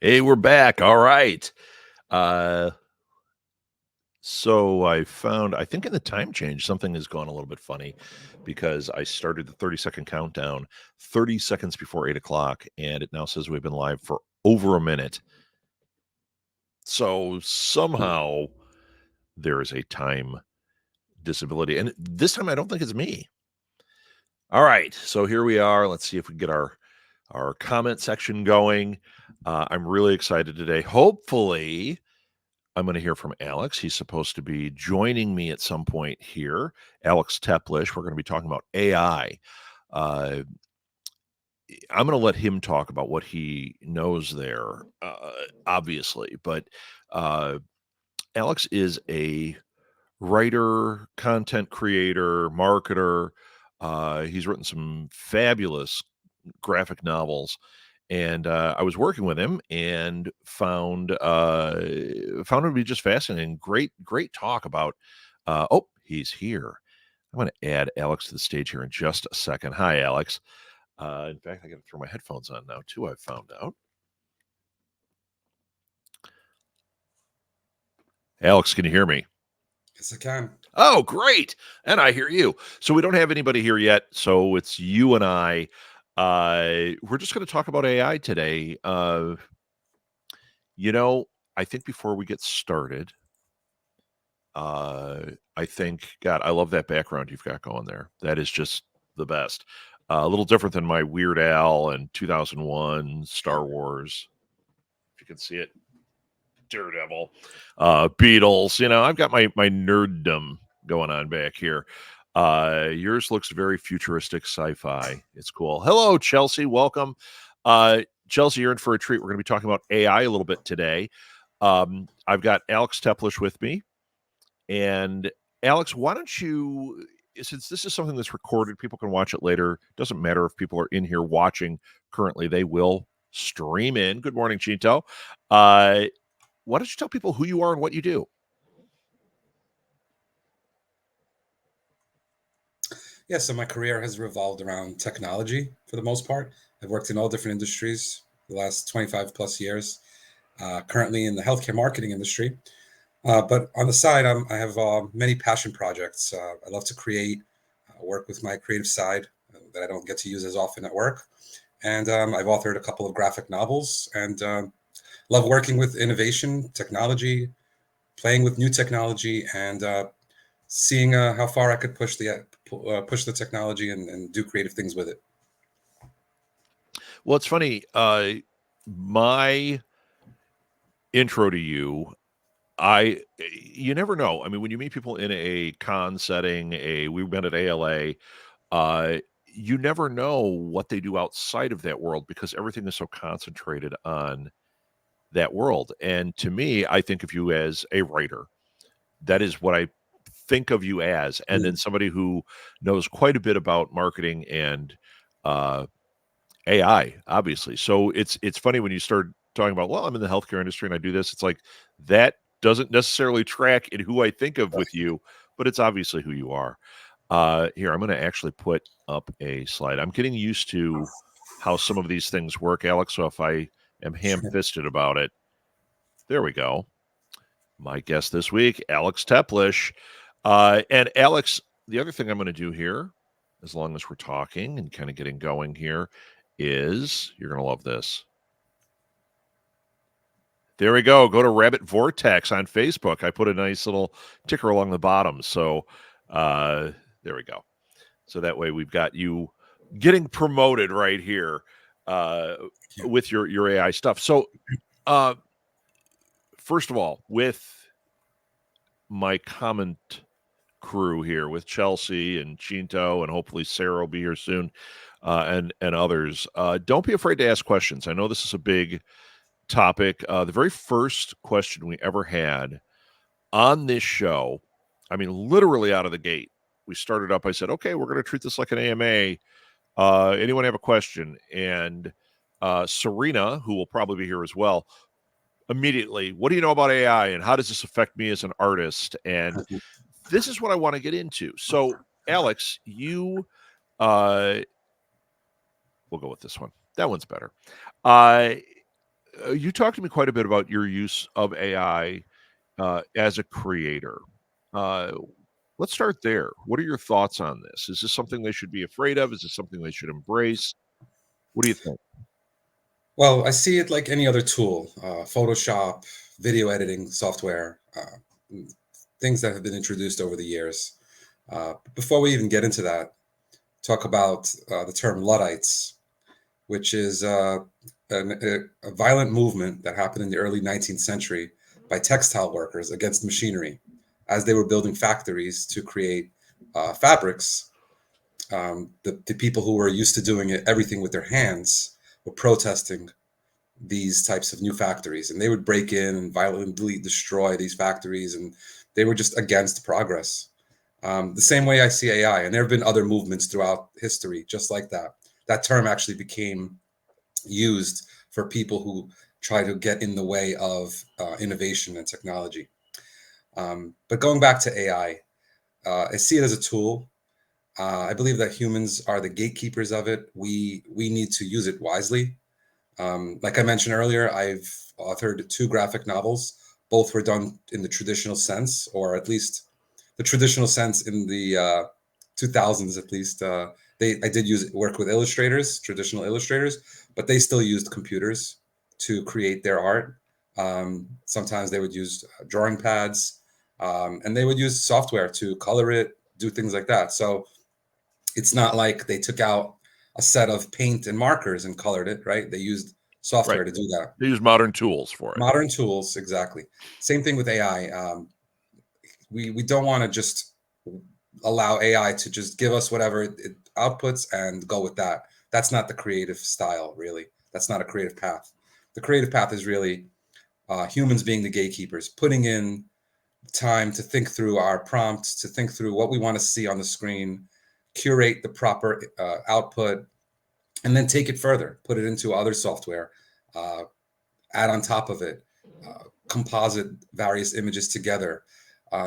Hey, we're back. All right. Uh, so I think in the time change, something has gone a little bit funny because I started the 30-second countdown 30 seconds before 8 o'clock, and it now says we've been live for over a minute. So somehow there is a time disability. And this time I don't think it's me. All right. So here we are. Let's see if we can get our comment section going. I'm really excited today. Hopefully, I'm going to hear from Alex. He's supposed to be joining me at some point here. Alex Teplish. We're going to be talking about AI. Uh, I'm going to let him talk about what he knows there, obviously. But uh, Alex is a writer, content creator, marketer. He's written some fabulous graphic novels, and I was working with him and found him to be just fascinating. Great talk about. Oh, he's here. I'm going to add Alex to the stage here in just a second. Hi, Alex. In fact, I got to throw my headphones on now too. I've found out. Alex, can you hear me? Yes, I can. Oh, great. And I hear you. So we don't have anybody here yet. So it's you and I. We're just going to talk about AI today. You know, I think before we get started, I think, God, I love that background you've got going there. That is just the best. A little different than my Weird Al and 2001 Star Wars. If you can see it, Daredevil, Beatles. You know, I've got my nerddom going on back here. Yours looks very futuristic sci-fi. It's cool. Hello, Chelsea. Welcome. Chelsea, you're in for a treat. We're going to be talking about AI a little bit today. I've got Alex Teplish with me. And Alex, why don't you, since this is something that's recorded, people can watch it later. Doesn't matter if people are in here watching currently, they will stream in. Good morning, Chinto. Uh, why don't you tell people who you are and what you do? Yeah, so my career has revolved around technology for the most part. I've worked in all different industries the last 25 plus years, currently in the healthcare marketing industry. But on the side, I have many passion projects. I love to create, work with my creative side that I don't get to use as often at work. And I've authored a couple of graphic novels and love working with innovation, technology, playing with new technology, and seeing how far I could push the technology and do creative things with it. Well, it's funny. My intro to you, you never know. I mean, when you meet people in a con setting, we met at ALA, uh, you never know what they do outside of that world because everything is so concentrated on that world. And to me, I think of you as a writer. That is what I think of you as. And then Mm. somebody who knows quite a bit about marketing and uh, AI, obviously. So it's funny when you start talking about, well, I'm in the healthcare industry and I do this. It's like that doesn't necessarily track in who I think of with you, but it's obviously who you are. Here, I'm going to actually put up a slide. I'm getting used to how some of these things work, Alex. So if I am ham Sure. fisted about it, there we go. My guest this week, Alex Teplish. And Alex, the other thing I'm going to do here, as long as we're talking and kind of getting going here, is you're going to love this. There we go. Go to Rabbit Vortex on Facebook. I put a nice little ticker along the bottom. So uh, there we go. So that way we've got you getting promoted right here uh, Yeah. with your AI stuff. So uh, first of all, with my comment crew here with Chelsea and Chinto, and hopefully Sarah will be here soon, and others. Don't be afraid to ask questions. I know this is a big topic. The very first question we ever had on this show, I mean, literally out of the gate, we started up. I said, "Okay, we're going to treat this like an AMA. Anyone have a question?" And Serena, who will probably be here as well, immediately, what do you know about AI and how does this affect me as an artist? And this is what I want to get into. So, Alex, uh, we'll go with this one. That one's better. Uh, You talked to me quite a bit about your use of AI as a creator. Uh, let's start there. What are your thoughts on this? Is this something they should be afraid of? Is this something they should embrace? What do you think? Well, I see it like any other tool, Photoshop, video editing software, things that have been introduced over the years. Before we even get into that, talk about the term Luddites, which is a violent movement that happened in the early 19th century by textile workers against machinery as they were building factories to create fabrics. The people who were used to doing everything with their hands were protesting these types of new factories, and they would break in and violently destroy these factories, and they were just against progress. The same way I see AI, and there have been other movements throughout history just like that. That term actually became used for people who try to get in the way of innovation and technology. But going back to AI, I see it as a tool. I believe that humans are the gatekeepers of it. We need to use it wisely. Like I mentioned earlier, I've authored two graphic novels. Both were done in the traditional sense, or at least the traditional sense in the 2000s. At least I did use work with illustrators, traditional illustrators, but they still used computers to create their art. Sometimes they would use drawing pads, and they would use software to color it, do things like that. So it's not like they took out a set of paint and markers and colored it, right? They used Right. software to do that. They use modern tools for it. Modern tools, exactly. Same thing with AI. We don't want to just allow AI to just give us whatever it outputs and go with that. That's not the creative style, really. That's not a creative path. The creative path is really humans being the gatekeepers, putting in time to think through our prompts, to think through what we want to see on the screen, curate the proper output, and then take it further, put it into other software, uh, add on top of it, composite various images together.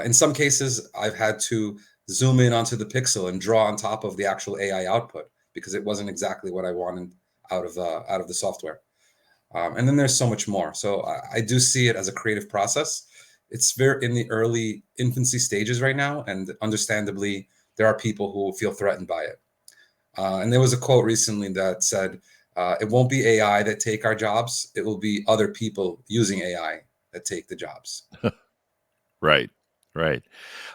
In some cases, I've had to zoom in onto the pixel and draw on top of the actual AI output because it wasn't exactly what I wanted out of the software. And then there's so much more. So I do see it as a creative process. It's very in the early infancy stages right now, and understandably, there are people who feel threatened by it. And there was a quote recently that said, "It won't be AI that take our jobs; it will be other people using AI that take the jobs." Right. Right.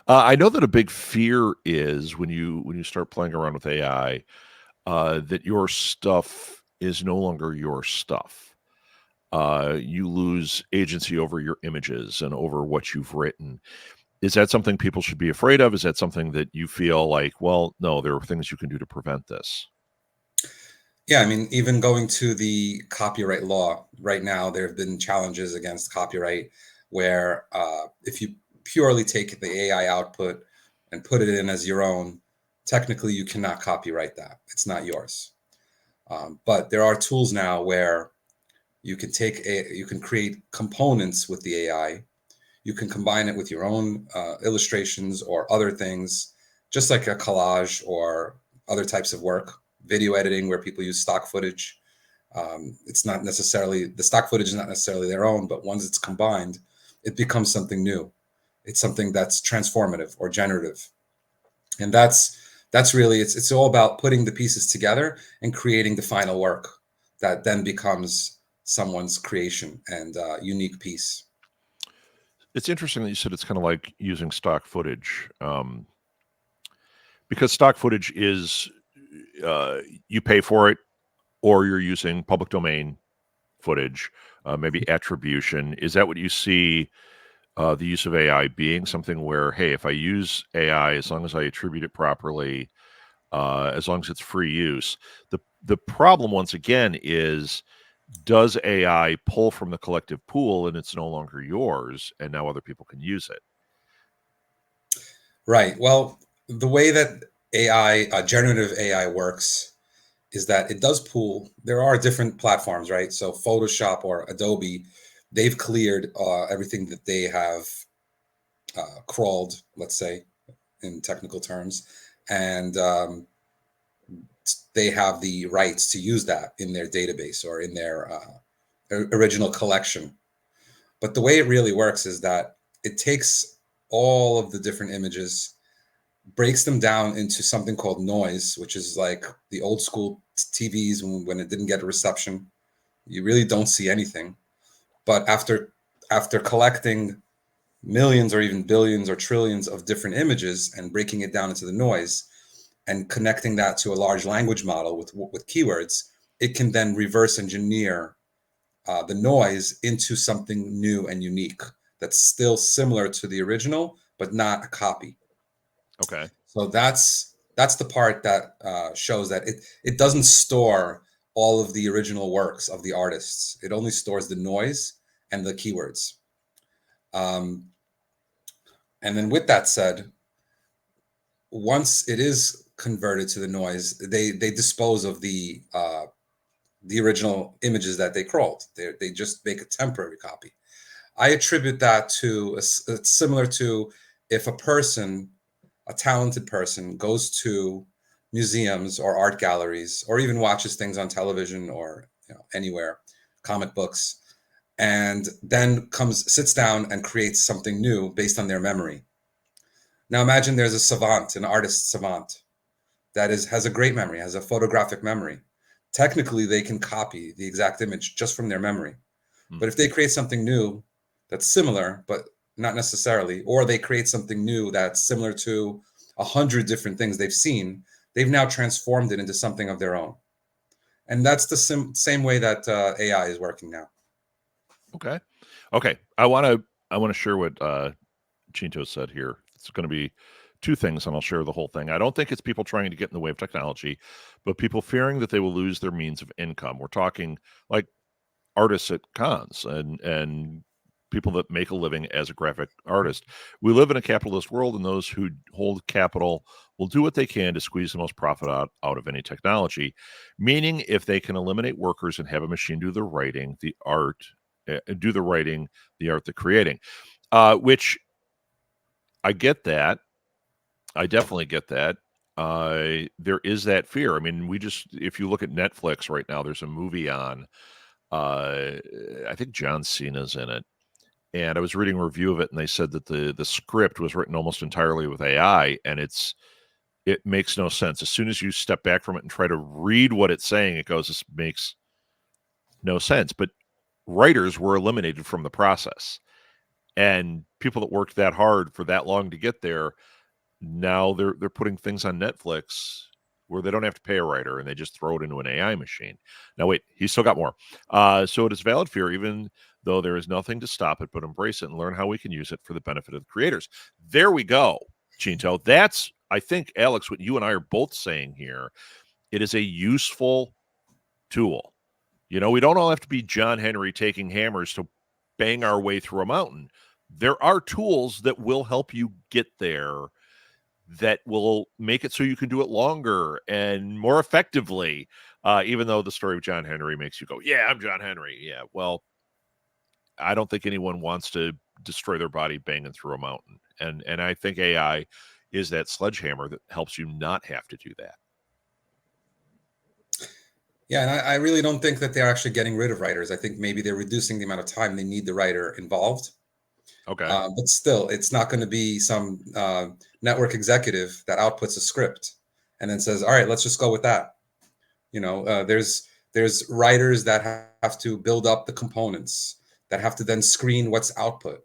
I know that a big fear is when you start playing around with AI, that your stuff is no longer your stuff. You lose agency over your images and over what you've written. Is that something people should be afraid of? Is that something that you feel like, well, no, there are things you can do to prevent this? Yeah, I mean, even going to the copyright law right now, there have been challenges against copyright where if you purely take the AI output and put it in as your own, technically you cannot copyright that. It's not yours. But there are tools now where you can create components with the AI. You can combine it with your own illustrations or other things, just like a collage or other types of work, video editing where people use stock footage. It's not necessarily the stock footage is not necessarily their own, but once it's combined, it becomes something new. It's something that's transformative or generative, and that's really it's all about putting the pieces together and creating the final work that then becomes someone's creation and unique piece. It's interesting that you said it's kind of like using stock footage, because stock footage is uh, you pay for it, or you're using public domain footage, maybe attribution. Is that what you see the use of AI being something where, hey, if I use AI, as long as I attribute it properly, as long as it's free use, the problem once again is, does AI pull from the collective pool and it's no longer yours, and now other people can use it? Right. Well, the way that AI, generative AI works is that it does pool. There are different platforms, right? So Photoshop or Adobe, they've cleared everything that they have crawled, let's say, in technical terms, and they have the rights to use that in their database or in their original collection. But the way it really works is that it takes all of the different images, breaks them down into something called noise, which is like the old school TVs when it didn't get a reception. You really don't see anything. But after collecting millions or even billions or trillions of different images and breaking it down into the noise and connecting that to a large language model with keywords, it can then reverse engineer the noise into something new and unique that's still similar to the original, but not a copy. Okay. So that's the part that shows that it doesn't store all of the original works of the artists. It only stores the noise and the keywords. Um, and then with that said, once it is converted to the noise, they dispose of the original images that they crawled. They just make a temporary copy. I attribute that to it's similar to if a talented person, goes to museums or art galleries, or even watches things on television or anywhere, comic books, and then sits down and creates something new based on their memory. Now imagine there's a savant, an artist savant, that has a great memory, has a photographic memory. Technically, they can copy the exact image just from their memory. But if they create something new that's similar, but not necessarily, or they create something new that's similar to 100 different things they've seen, they've now transformed it into something of their own. And that's the same way that AI is working now. Okay. Okay. I want to share what Chinto said here. It's going to be two things, and I'll share the whole thing. I don't think it's people trying to get in the way of technology, but people fearing that they will lose their means of income. We're talking like artists at cons and people that make a living as a graphic artist. We live in a capitalist world, and those who hold capital will do what they can to squeeze the most profit out of any technology. Meaning, if they can eliminate workers and have a machine do the writing, the art, do the writing, the art, the creating, which I get that. I definitely get that. There is that fear. I mean, if you look at Netflix right now, there's a movie on. I think John Cena's in it, and I was reading a review of it, and they said that the script was written almost entirely with AI, and it makes no sense. As soon as you step back from it and try to read what it's saying, it goes, this makes no sense. But writers were eliminated from the process, and people that worked that hard for that long to get there, now they're putting things on Netflix where they don't have to pay a writer and they just throw it into an AI machine. Now wait, he's still got more. So it is valid fear, even though there is nothing to stop it, but embrace it and learn how we can use it for the benefit of the creators. There we go, Chinto. That's, I think, Alex, what you and I are both saying here. It is a useful tool. We don't all have to be John Henry taking hammers to bang our way through a mountain. There are tools that will help you get there, that will make it so you can do it longer and more effectively. Even though the story of John Henry makes you go, yeah, I'm John Henry. Yeah, well, I don't think anyone wants to destroy their body banging through a mountain. And I think AI is that sledgehammer that helps you not have to do that. Yeah, and I really don't think that they're actually getting rid of writers. I think maybe they're reducing the amount of time they need the writer involved. Okay. But still, it's not going to be some network executive that outputs a script and then says, "All right, let's just go with that." There's writers that have to build up the components, that have to then screen what's output,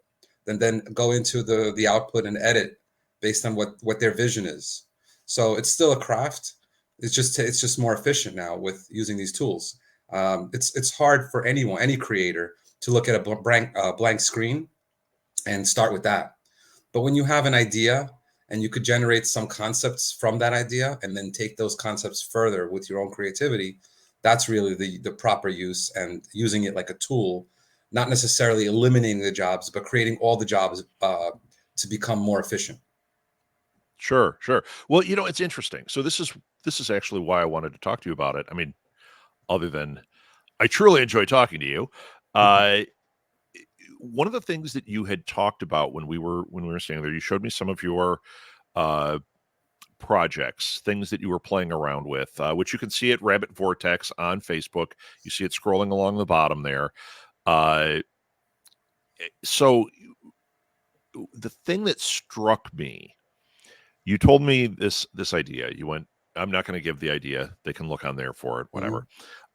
then go into the output and edit based on what their vision is. So it's still a craft. It's just more efficient now with using these tools. It's hard for any creator to look at a blank screen and start with that. But when you have an idea and you could generate some concepts from that idea and then take those concepts further with your own creativity, that's really the proper use, and using it like a tool, not necessarily eliminating the jobs, but creating all the jobs to become more efficient. Sure, sure. Well, it's interesting. So this is actually why I wanted to talk to you about it. I mean, other than I truly enjoy talking to you. Mhm. Uh, One of the things that you had talked about when we were standing there, you showed me some of your uh, projects, things that you were playing around with, which you can see at Rabbit Vortex on Facebook. You see it scrolling along the bottom there. So the thing that struck me, you told me this idea. You went, I'm not going to give the idea. They can look on there for it, whatever.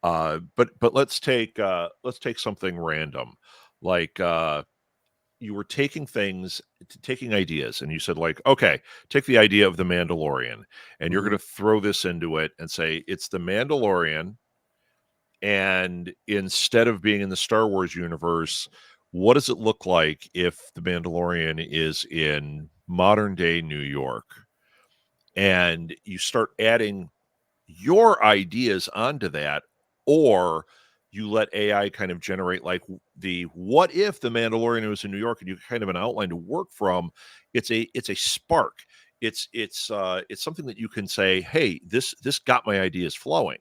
Mhm. But let's take something random, like you were taking ideas, and you said, like, okay, take the idea of the Mandalorian, and you're going Mhm. to throw this into it and say it's the Mandalorian, and instead of being in the Star Wars universe, what does it look like if the Mandalorian is in modern day New York? And you start adding your ideas onto that, or you let AI kind of generate like the what if the Mandalorian was in New York, and you kind of an outline to work from. It's a spark. It's something that you can say, hey, this got my ideas flowing.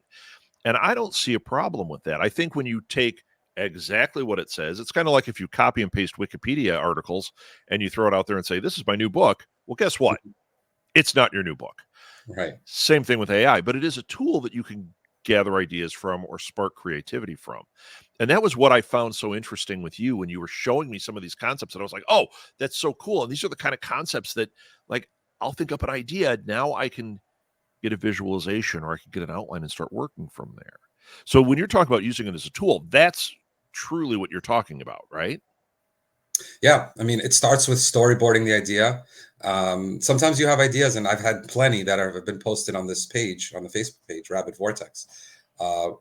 And I don't see a problem with that. I think when you take exactly what it says, it's kind of like if you copy and paste Wikipedia articles and you throw it out there and say, this is my new book. Well, guess what? It's not your new book. Right. Same thing with AI, but it is a tool that you can gather ideas from or spark creativity from. And that was what I found so interesting with you when you were showing me some of these concepts. And I was like, oh, that's so cool. And these are the kind of concepts that, like, I'll think up an idea. Now I can get a visualization, or I can get an outline and start working from there. So when you're talking about using it as a tool, that's truly what you're talking about, right? Yeah, I mean, it starts with storyboarding the idea. Sometimes you have ideas, and I've had plenty that have been posted on this page, on the Facebook page, Rabbit Vortex,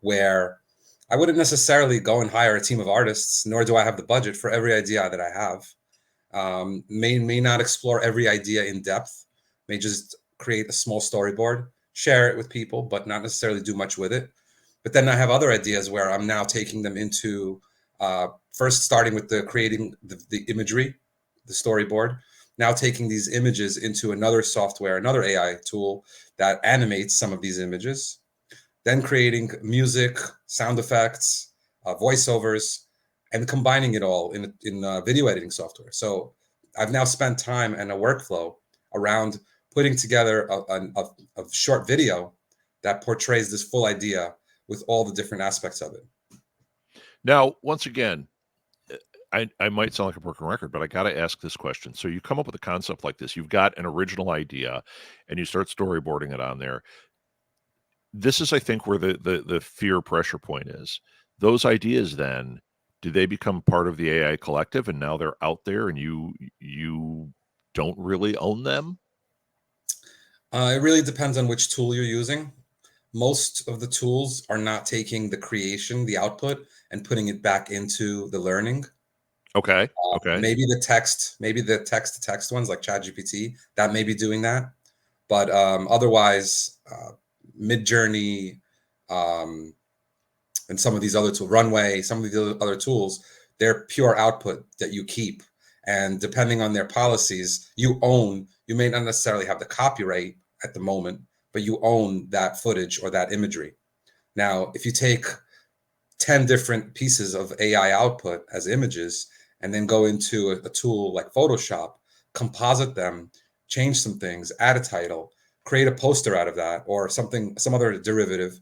where I wouldn't necessarily go and hire a team of artists, nor do I have the budget for every idea that I have. May not explore every idea in depth, may just create a small storyboard, share it with people, but not necessarily do much with it. But then I have other ideas where I'm now taking them into first starting with the creating the imagery, the storyboard, now taking these images into another software, another AI tool that animates some of these images, then creating music, sound effects, voiceovers, and combining it all in video editing software. So I've now spent time and a workflow around putting together a short video that portrays this full idea with all the different aspects of it. Now, once again, I might sound like a broken record, but I got to ask this question. So you come up with a concept like this, you've got an original idea, and you start storyboarding it on there. This is, I think, where the fear pressure point is. Those ideas, then, do they become part of the AI collective, and now they're out there, and you don't really own them? It really depends on which tool you're using. Most of the tools are not taking the creation, the output, and putting it back into the learning. Okay, okay, Maybe the text to text ones like ChatGPT that may be doing that, but otherwise, Midjourney, um, and some of these other tools, Runway, some of these other tools, they're pure output that you keep, and depending on their policies, you own. You may not necessarily have the copyright at the moment, but you own that footage or that imagery. Now, if you take 10 different pieces of AI output as images and then go into a tool like Photoshop, composite them, change some things, add a title, create a poster out of that or something, some other derivative.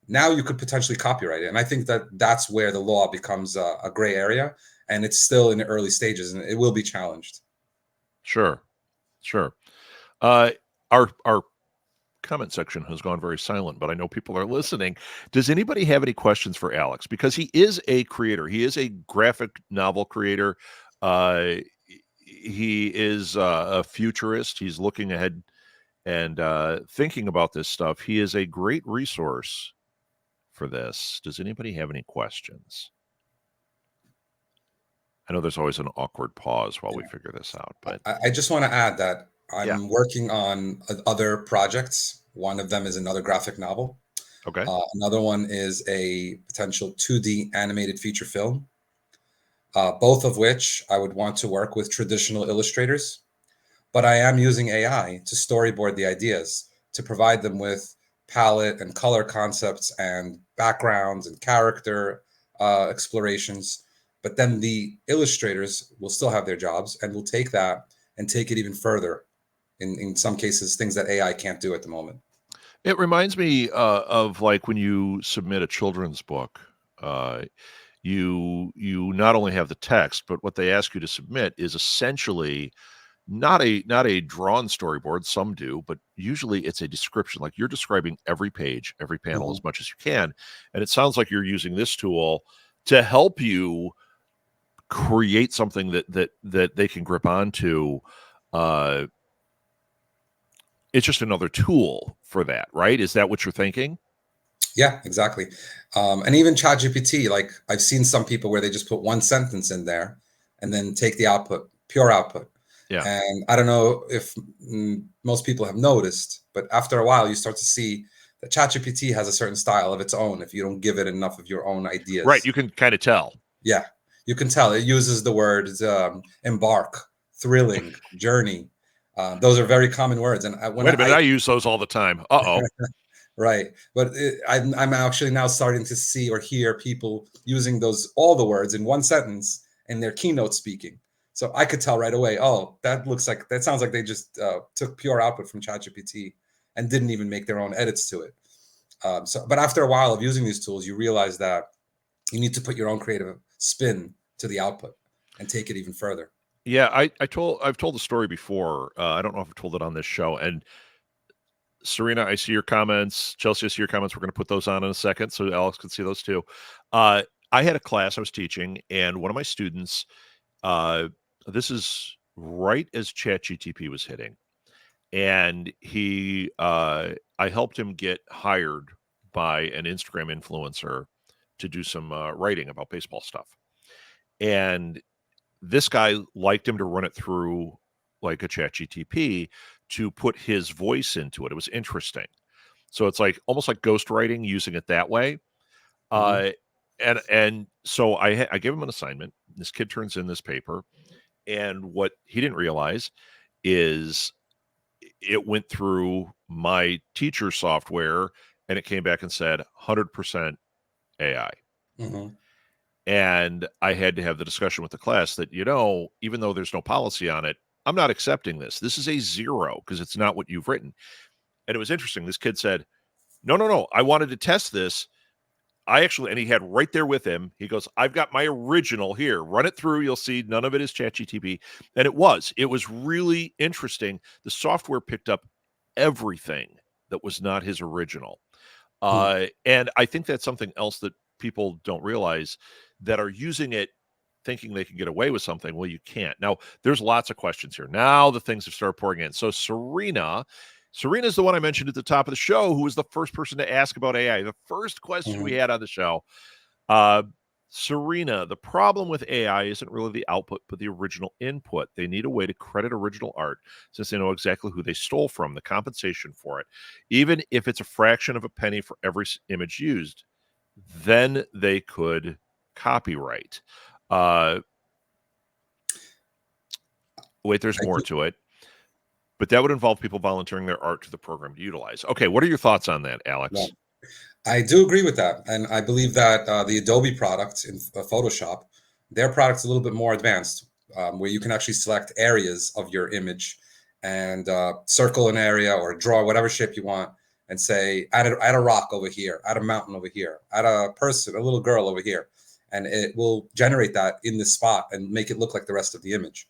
Now you could potentially copyright it. And I think that that's where the law becomes a gray area, and it's still in the early stages and it will be challenged. sure, sure. Uh, our comment section has gone very silent, but I know people are listening. Does anybody have any questions for Alex? Because he is a creator. He is a graphic novel creator. Uh, he is a futurist. He's looking ahead and thinking about this stuff. He is a great resource for this. Does anybody have any questions? I know there's always an awkward pause while we figure this out, but I just want to add that yeah. I'm working on other projects. One of them is another graphic novel. Okay. Another one is a potential 2D animated feature film, both of which I would want to work with traditional illustrators. But I am using AI to storyboard the ideas, to provide them with palette and color concepts and backgrounds and character explorations. But then the illustrators will still have their jobs and will take that and take it even further in some cases, things that AI can't do at the moment. It reminds me of like when you submit a children's book. Uh, you not only have the text, but what they ask you to submit is essentially not a drawn storyboard. Some do, but usually it's a description. Like you're describing every page, every panel Mhm. as much as you can, and it sounds like you're using this tool to help you create something that they can grip onto. Uh, it's just another tool for that, right? Is that what you're thinking? Yeah, exactly. And even ChatGPT, like I've seen some people where they just put one sentence in there and then take the output, pure output. Yeah. And I don't know if most people have noticed, but after a while, you start to see that ChatGPT has a certain style of its own if you don't give it enough of your own Right. ideas. You can kind of tell. Yeah, you can tell it uses the words embark, thrilling, journey. Those are very common words. And when Wait a minute. I use those all the time. Uh-oh. right. But I'm actually now starting to see or hear people using those all the words in one sentence in their keynote speaking. So I could tell right away, oh, that sounds like they just took pure output from ChatGPT and didn't even make their own edits to it. But after a while of using these tools, you realize that you need to put your own creative spin to the output and take it even further. Yeah, I've told the story before. I don't know if I've told it on this show. And Serena, I see your comments. Chelsea, I see your comments. We're going to put those on in a second so Alex can see those too. Uh, I had a class I was teaching, and one of my students, uh, this is right as ChatGTP was hitting, and I helped him get hired by an Instagram influencer to do some writing about baseball stuff. And this guy liked him to run it through like a chat GTP to put his voice into it. It was interesting. So it's like almost like ghostwriting using it that way. Hmm. Uh, and so I gave him an assignment. This kid turns in this paper, and what he didn't realize is it went through my teacher software, and it came back and said 100% AI. Hmm. And I had to have the discussion with the class that, even though there's no policy on it, I'm not accepting this. This is a zero because it's not what you've written. And it was interesting. This kid said, no, no, no. I wanted to test this. And he had right there with him, he goes, I've got my original here. Run it through. You'll see none of it is ChatGTP. And it was really interesting. The software picked up everything that was not his original. And I think that's something else that people don't realize that are using it thinking they can get away with something. Well, you can't. Now, there's lots of questions here. Now the things have started pouring in. So Serena's the one I mentioned at the top of the show, who was the first person to ask about AI. The first question we Hmm. had on the show. Uh, Serena, the problem with AI isn't really the output, but the original input. They need a way to credit original art since they know exactly who they stole from, the compensation for it. Even if it's a fraction of a penny for every image used, then they could copyright. Uh, Wait, there's I more do, to it, but that would involve people volunteering their art to the program to utilize. Okay, what are your thoughts on that, yeah. Alex? I do agree with that, and I believe that the Adobe product in Photoshop, their product's a little bit more advanced, where you can actually select areas of your image and circle an area or draw whatever shape you want, and say add a rock over here, add a mountain over here, add a person, a little girl over here, and it will generate that in this spot and make it look like the rest of the image.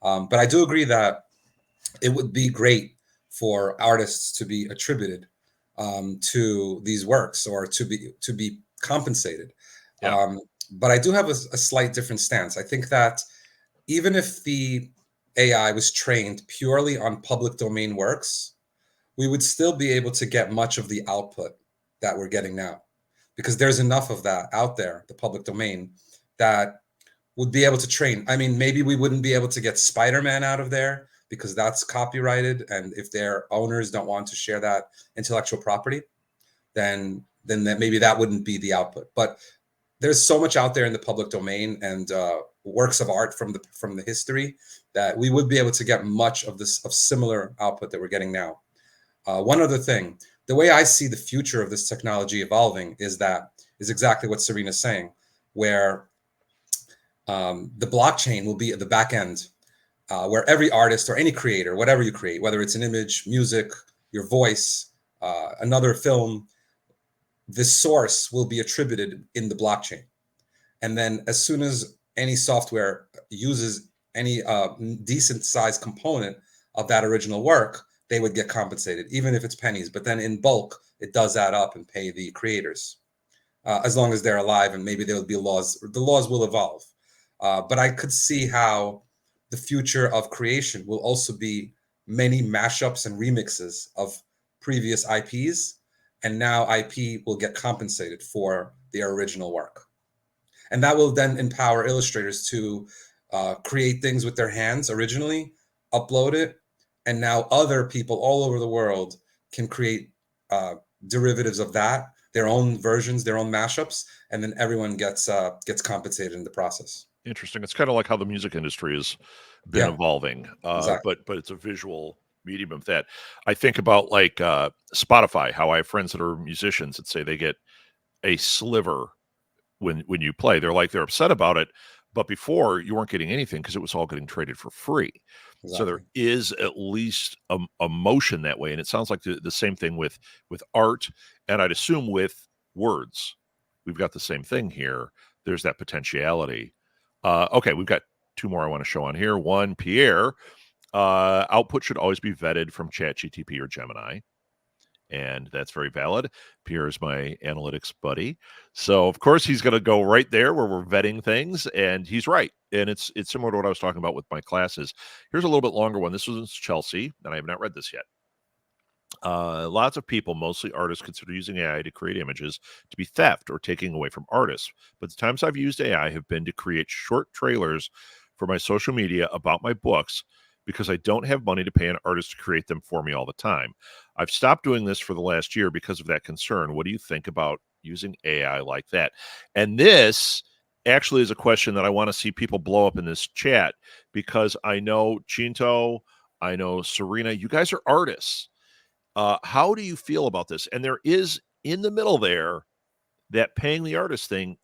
But I do agree that it would be great for artists to be attributed to these works or to be compensated. Yeah, But I do have a slight different stance. I think that even if the AI was trained purely on public domain works, we would still be able to get much of the output that we're getting now, because there's enough of that out there, the public domain, that would be able to train. I mean, maybe we wouldn't be able to get Spider-Man out of there because that's copyrighted, and if their owners don't want to share that intellectual property, then maybe that wouldn't be the output. But there's so much out there in the public domain and works of art from the history that we would be able to get much of similar output that we're getting now. One other thing, the way I see the future of this technology evolving is exactly what Serena's saying, where the blockchain will be at the back end, where every artist or any creator, whatever you create, whether it's an image, music, your voice, another film, this source will be attributed in the blockchain. And then as soon as any software uses any decent sized component of that original work, they would get compensated, even if it's pennies. But then in bulk, it does add up and pay the creators, as long as they're alive. And maybe there will be laws. The laws will evolve. But I could see how the future of creation will also be many mashups and remixes of previous IPs. And now IP will get compensated for their original work. And that will then empower illustrators to create things with their hands originally, upload it, and now other people all over the world can create derivatives of that, their own versions, their own mashups, and then everyone gets compensated in the process. Interesting. It's kind of like how the music industry has been Yeah, evolving, exactly. but it's a visual medium of that. I think about like Spotify, how I have friends that are musicians that say they get a sliver when you play. They're upset about it, but before you weren't getting anything because it was all getting traded for free. So there Exactly. is at least a motion that way, and it sounds like the same thing with art, and I'd assume with words, we've got the same thing here. There's that potentiality. Okay, we've got two more I want to show on here. One, Pierre. Output should always be vetted from ChatGTP or Gemini, and that's very valid. Pierre is my analytics buddy, so of course he's going to go right there where we're vetting things, and he's right. And it's similar to what I was talking about with my classes. Here's a little bit longer one. This was Chelsea, and I have not read this yet. Lots of people, mostly artists, consider using AI to create images to be theft or taking away from artists. But the times I've used AI have been to create short trailers for my social media about my books because I don't have money to pay an artist to create them for me all the time. I've stopped doing this for the last year because of that concern. What do you think about using AI like that? And this actually is a question that I want to see people blow up in this chat, because I know Chinto, I know Serena, you guys are artists. How do you feel about this? And there is in the middle there that paying the artist thing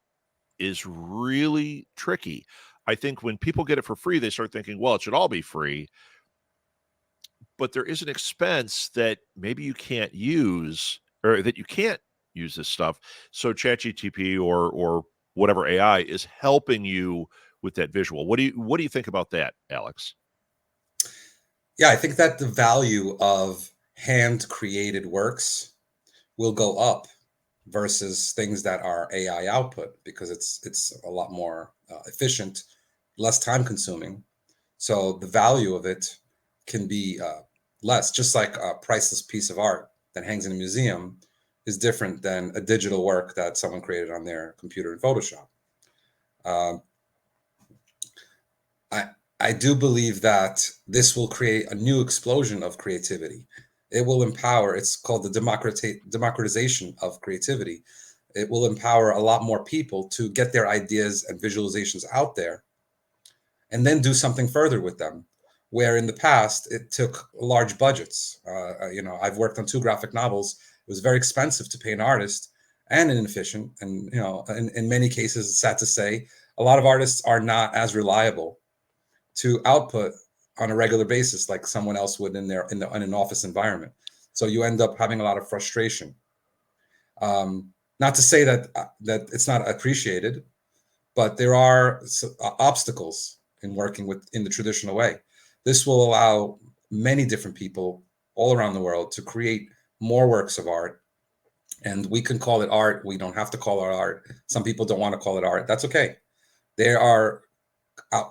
is really tricky. I think when people get it for free, they start thinking, well, it should all be free. But there is an expense that maybe you can't use, or that you can't use this stuff. So ChatGTP or whatever AI is helping you with that visual. What do you think about that, Alex? Yeah, I think that the value of hand created works will go up versus things that are AI output, because it's a lot more efficient, less time consuming. So the value of it can be less. Just like a priceless piece of art that hangs in a museum is different than a digital work that someone created on their computer in Photoshop. Um, I I do believe that this will create a new explosion of creativity. It will empower. It's called the democratization of creativity. It will empower a lot more people to get their ideas and visualizations out there, and then do something further with them. Where in the past it took large budgets. I've worked on two graphic novels. It was very expensive to pay an artist and inefficient. And in many cases, it's sad to say, a lot of artists are not as reliable to output on a regular basis like someone else would in an office environment. So you end up having a lot of frustration. Not to say that it's not appreciated, but there are obstacles in working with in the traditional way. This will allow many different people all around the world to create more works of art, and we can call it art. We don't have to call it art. Some people don't want to call it art. That's okay. There are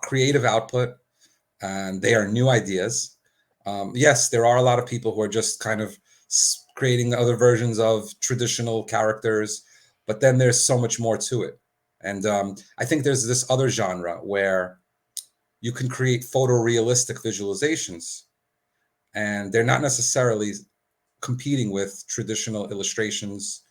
creative output, and they are new ideas. Yes, there are a lot of people who are just kind of creating other versions of traditional characters, but then there's so much more to it. And I think there's this other genre where you can create photorealistic visualizations, and they're not necessarily competing with traditional illustrations.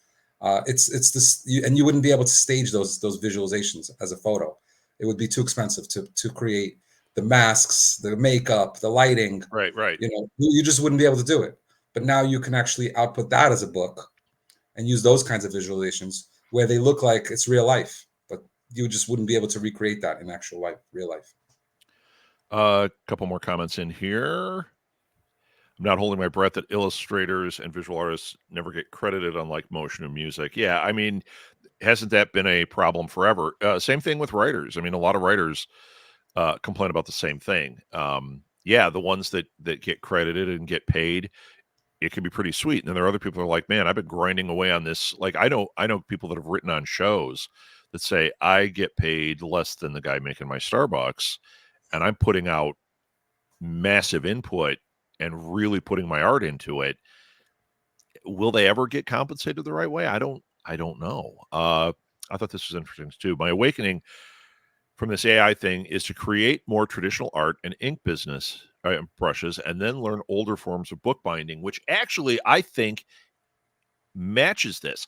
It's this, and you wouldn't be able to stage those visualizations as a photo. It would be too expensive to create the masks, the makeup, the lighting. Right, right. You just wouldn't be able to do it. But now you can actually output that as a book and use those kinds of visualizations where they look like it's real life, but you just wouldn't be able to recreate that in actual life, real life. A couple more comments in here. I'm not holding my breath that illustrators and visual artists never get credited, unlike motion and music. Yeah, I mean, hasn't that been a problem forever? Same thing with writers. I mean, a lot of writers complain about the same thing. Yeah, the ones that get credited and get paid, it can be pretty sweet. And then there are other people who are like, man, I've been grinding away on this. Like I know people that have written on shows that say I get paid less than the guy making my Starbucks, and I'm putting out massive input and really putting my art into it. Will they ever get compensated the right way? I don't know. I thought this was interesting too. My awakening from this AI thing is to create more traditional art and ink business brushes, and then learn older forms of bookbinding, which actually I think matches this.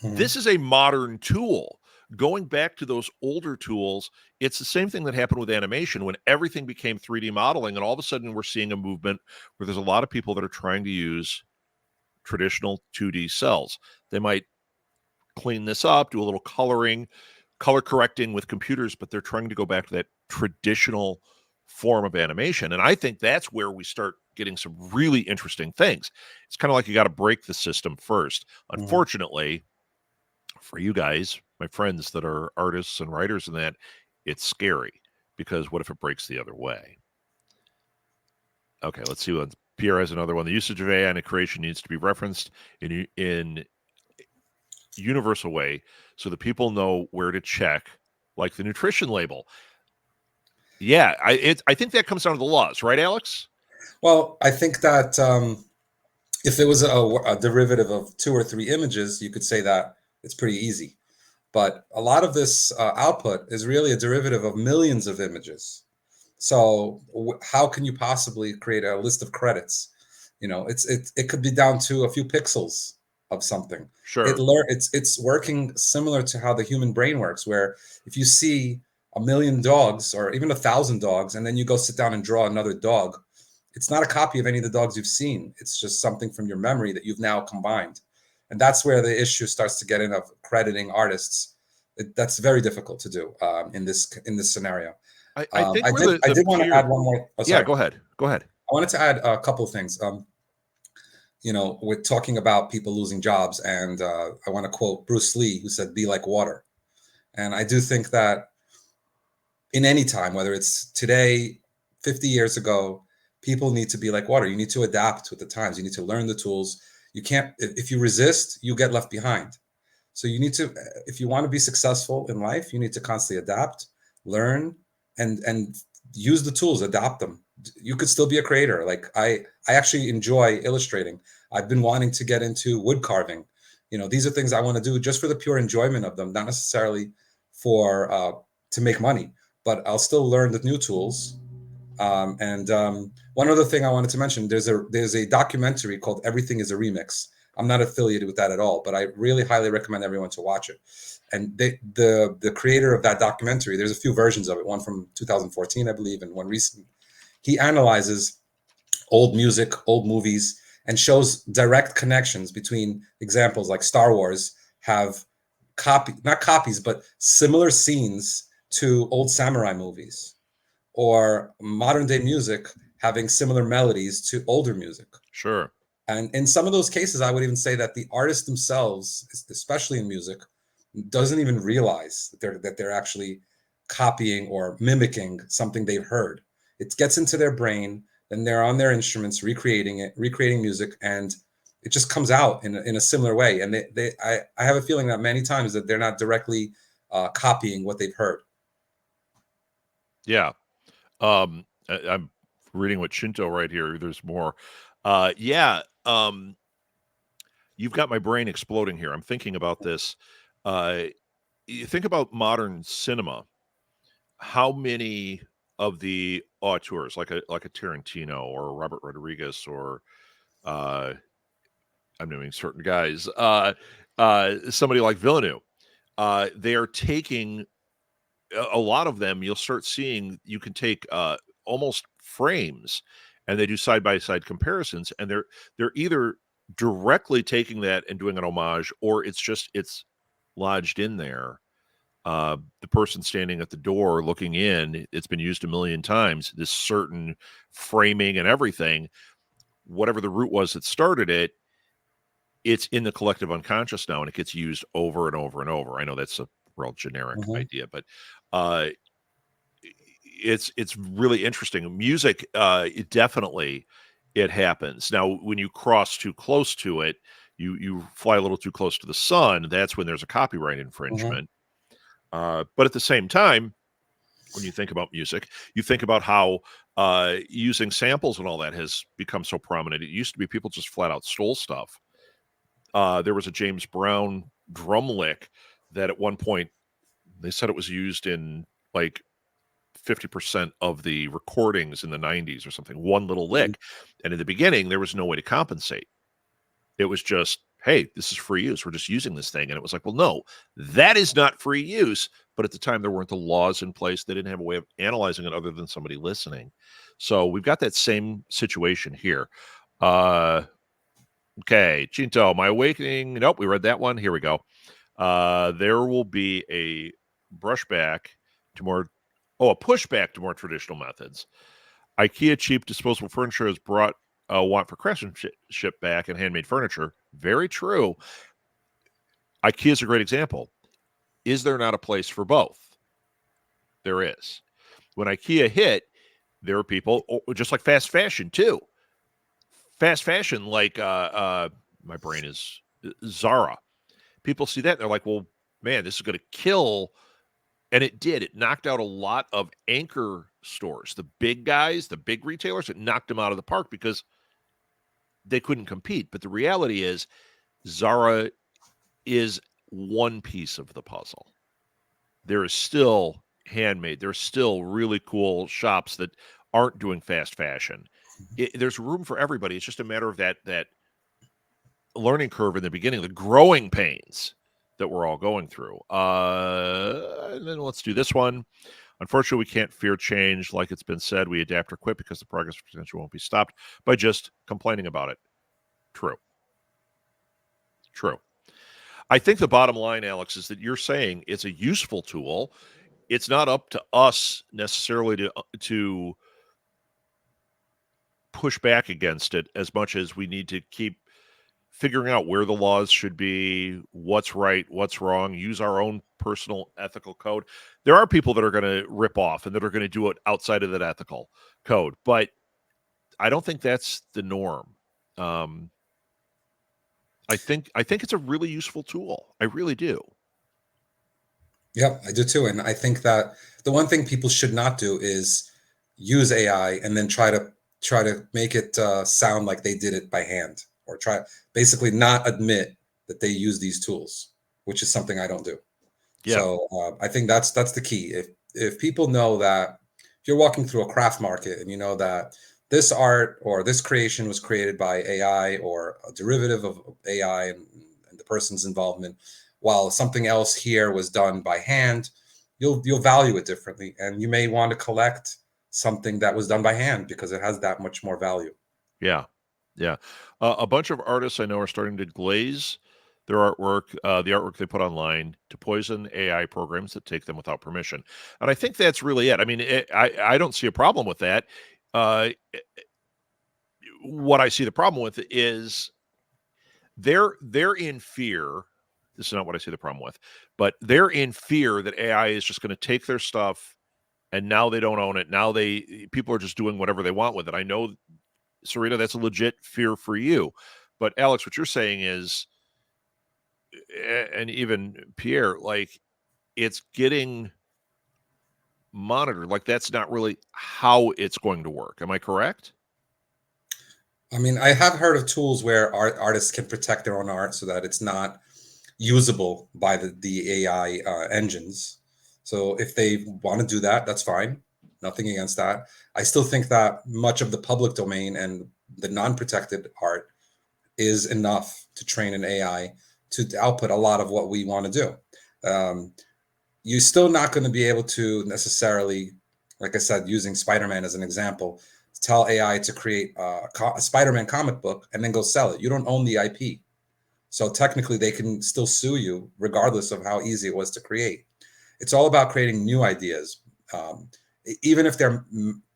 Mhm. This is a modern tool. Going back to those older tools, it's the same thing that happened with animation when everything became 3D modeling, and all of a sudden we're seeing a movement where there's a lot of people that are trying to use traditional 2D cells. They might clean this up, do a little coloring, color correcting with computers, but they're trying to go back to that traditional form of animation. And I think that's where we start getting some really interesting things. It's kind of like you got to break the system first. Mhm. Unfortunately, for you guys, my friends that are artists and writers and that, it's scary because what if it breaks the other way? Okay, let's see what Pierre has another one. The usage of AI in creation needs to be referenced in universal way so that people know where to check, like the nutrition label. Yeah, I think that comes down to the laws, right, Alex? Well, I think that if it was a derivative of two or three images, you could say that it's pretty easy. But a lot of this output is really a derivative of millions of images. So how can you possibly create a list of credits? It could be down to a few pixels of something. Sure. It's working similar to how the human brain works, where if you see a million dogs or even 1,000 dogs, and then you go sit down and draw another dog, it's not a copy of any of the dogs you've seen. It's just something from your memory that you've now combined, and that's where the issue starts to get in of crediting artists. That's very difficult to do in this scenario. I think I where did. the, I the did want to peer add one more. Oh, yeah, sorry. go ahead. Go ahead. I wanted to add a couple of things. We're talking about people losing jobs, and I want to quote Bruce Lee, who said, "Be like water." And I do think that in any time, whether it's today, 50 years ago, people need to be like water. You need to adapt with the times. You need to learn the tools. You can't. If you resist, you get left behind. So you need to, if you want to be successful in life, you need to constantly adapt, learn, and use the tools, adopt them. You could still be a creator. Like I actually enjoy illustrating. I've been wanting to get into wood carving. These are things I want to do just for the pure enjoyment of them, not necessarily for to make money. But I'll still learn the new tools. And one other thing I wanted to mention: there's a documentary called "Everything Is a Remix." I'm not affiliated with that at all, but I really highly recommend everyone to watch it. And the creator of that documentary, there's a few versions of it, one from 2014, I believe, and one recent. He analyzes old music, old movies, and shows direct connections between examples like Star Wars have not copies, but similar scenes to old samurai movies, or modern day music having similar melodies to older music. Sure. And in some of those cases, I would even say that the artists themselves, especially in music, doesn't even realize that they're actually copying or mimicking something they've heard. It gets into their brain, then they're on their instruments recreating it, recreating music, and it just comes out in a similar way. And I have a feeling that many times that they're not directly copying what they've heard. Yeah. I'm reading what Shinto right here. There's more. Yeah. You've got my brain exploding here. I'm thinking about this. Uh, you think about modern cinema. How many of the auteurs, like a Tarantino or a Robert Rodriguez or uh, I'm naming certain guys, somebody like Villeneuve, they are taking a lot of them. You'll start seeing you can take almost frames, and they do side by side comparisons, and they're either directly taking that and doing an homage, or it's lodged in there The person standing at the door looking in, it's been used a million times, this certain framing and everything, whatever the root was that started it, it's in the collective unconscious now, and it gets used over and over and over. I know that's a real generic Mhm. idea, but uh, it's really interesting. Music, it happens. Now, when you cross too close to it, you fly a little too close to the sun. That's when there's a copyright Mhm. infringement. But at the same time, when you think about music, you think about how using samples and all that has become so prominent. It used to be people just flat out stole stuff. There was a James Brown drum lick that at one point they said it was used in like 50% of the recordings in the 90s or something, one little Mhm. lick. And in the beginning, there was no way to compensate. It was just, hey, this is free use. We're just using this thing. And it was like, well, no, that is not free use. But at the time, there weren't the laws in place. They didn't have a way of analyzing it other than somebody listening. So we've got that same situation here. Uh, okay, Chinto, My Awakening. Nope, we read that one. Here we go. There will be a brushback to more, a pushback to more traditional methods. IKEA cheap disposable furniture has brought a want for craftsmanship back and handmade furniture. Very true. IKEA is a great example. Is there not a place for both? There is. When IKEA hit, there are people, just like fast fashion too. Fast fashion, like my brain is Zara. People see that and they're like, well, man, this is going to kill. And it did. It knocked out a lot of anchor stores, the big guys, the big retailers. It knocked them out of the park because they couldn't compete. But the reality is, Zara is one piece of the puzzle. There is still handmade. There's still really cool shops that aren't doing fast fashion. There's room for everybody. It's just a matter of that learning curve in the beginning, the growing pains that we're all going through. And then let's do this one. Unfortunately, we can't fear change. Like it's been said, we adapt or quit because the progress potential won't be stopped by just complaining about it. True. True. I think the bottom line, Alex, is that you're saying it's a useful tool. It's not up to us necessarily to push back against it as much as we need to keep figuring out where the laws should be, what's right, what's wrong, use our own personal ethical code. There are people that are going to rip off and that are going to do it outside of that ethical code, but I don't think that's the norm. Um, I think it's a really useful tool. I really do. Yep, I do too. And I think that the one thing people should not do is use AI and then try to make it sound like they did it by hand, or try basically not admit that they use these tools, which is something I don't do. Yeah, So I think that's the key. If people know that, if you're walking through a craft market and you know that this art or this creation was created by AI or a derivative of AI, and the person's involvement, while something else here was done by hand, you'll value it differently, and you may want to collect something that was done by hand because it has that much more value. yeah, yeah. A bunch of artists I know are starting to glaze their artwork, the artwork they put online, to poison AI programs that take them without permission. And I think that's really it. I mean, I don't see a problem with that. Uh, what I see the problem with is they're in fear. This is not what I see the problem with, but they're in fear that AI is just going to take their stuff and now they don't own it. Now people are just doing whatever they want with it. I know, Sarita, that's a legit fear for you. But Alex, what you're saying is, and even Pierre, like it's getting monitored. Like that's not really how it's going to work. Am I correct? I mean, I have heard of tools where artists can protect their own art so that it's not usable by the AI engines. So if they want to do that, that's fine. Nothing against that. I still think that much of the public domain and the non-protected art is enough to train an AI to output a lot of what we want to do. You're still not going to be able to necessarily, like I said, using Spider-Man as an example, tell AI to create a Spider-Man comic book and then go sell it. You don't own the IP. So technically, they can still sue you regardless of how easy it was to create. It's all about creating new ideas, even if they're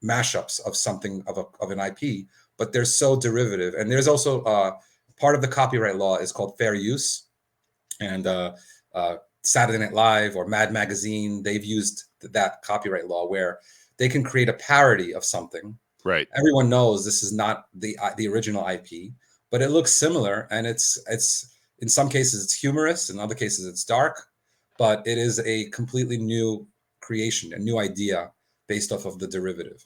mashups of something of an IP, but they're so derivative. And there's also part of the copyright law is called fair use, and Saturday Night Live or Mad Magazine, they've used that copyright law where they can create a parody of something. Right. Everyone knows this is not the original IP, but it looks similar, and it's in some cases it's humorous, in other cases it's dark, but it is a completely new creation, a new idea based off of the derivative.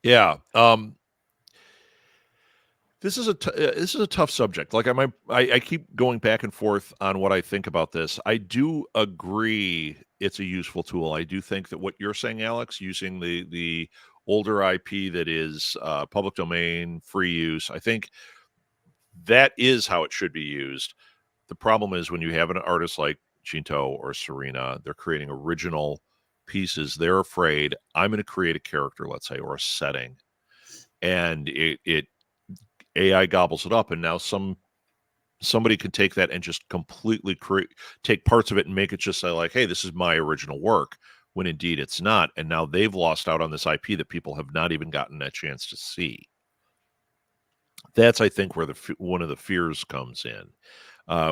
Yeah. This is a tough subject. Like I keep going back and forth on what I think about this. I do agree it's a useful tool. I do think that what you're saying, Alex, using the older IP that is public domain, free use, I think that is how it should be used. The problem is when you have an artist like Chinto or Serena, they're creating original pieces. They're afraid I'm going to create a character, let's say, or a setting, and it AI gobbles it up, and now somebody can take that and just completely take parts of it and make it just say like, hey, this is my original work, when indeed it's not. And now they've lost out on this IP that people have not even gotten a chance to see. That's, I think, where one of the fears comes in.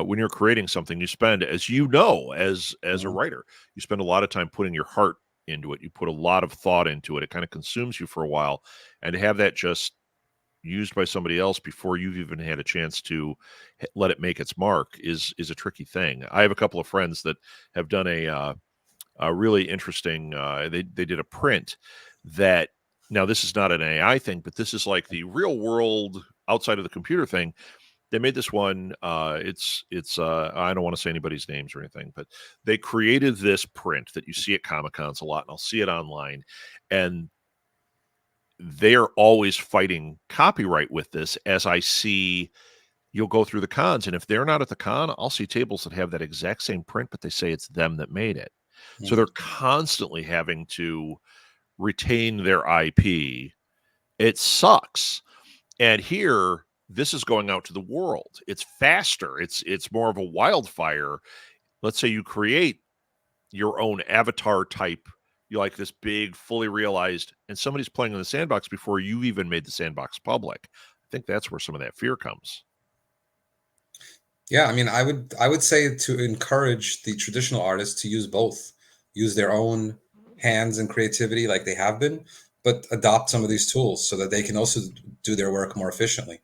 When you're creating something, you spend, as you know, as a writer, you spend a lot of time putting your heart into it. You put a lot of thought into it. It kind of consumes you for a while, and to have that just used by somebody else before you've even had a chance to let it make its mark is a tricky thing. I have a couple of friends that have done a really interesting. They did a print that, now this is not an AI thing, but this is like the real world outside of the computer thing. They made this one. It's I don't want to say anybody's names or anything, but they created this print that you see at Comic Cons a lot, and I'll see it online, and they're always fighting copyright with this. As I see, you'll go through the cons, and if they're not at the con, I'll see tables that have that exact same print, but they say it's them that made it. So they're constantly having to retain their IP. It sucks. And here, this is going out to the world. It's faster. It's more of a wildfire. Let's say you create your own avatar type, you like this big, fully realized, and somebody's playing in the sandbox before you even made the sandbox public. I think that's where some of that fear comes. Yeah, I mean, I would say to encourage the traditional artists to use both, use their own hands and creativity like they have been, but adopt some of these tools so that they can also do their work more efficiently.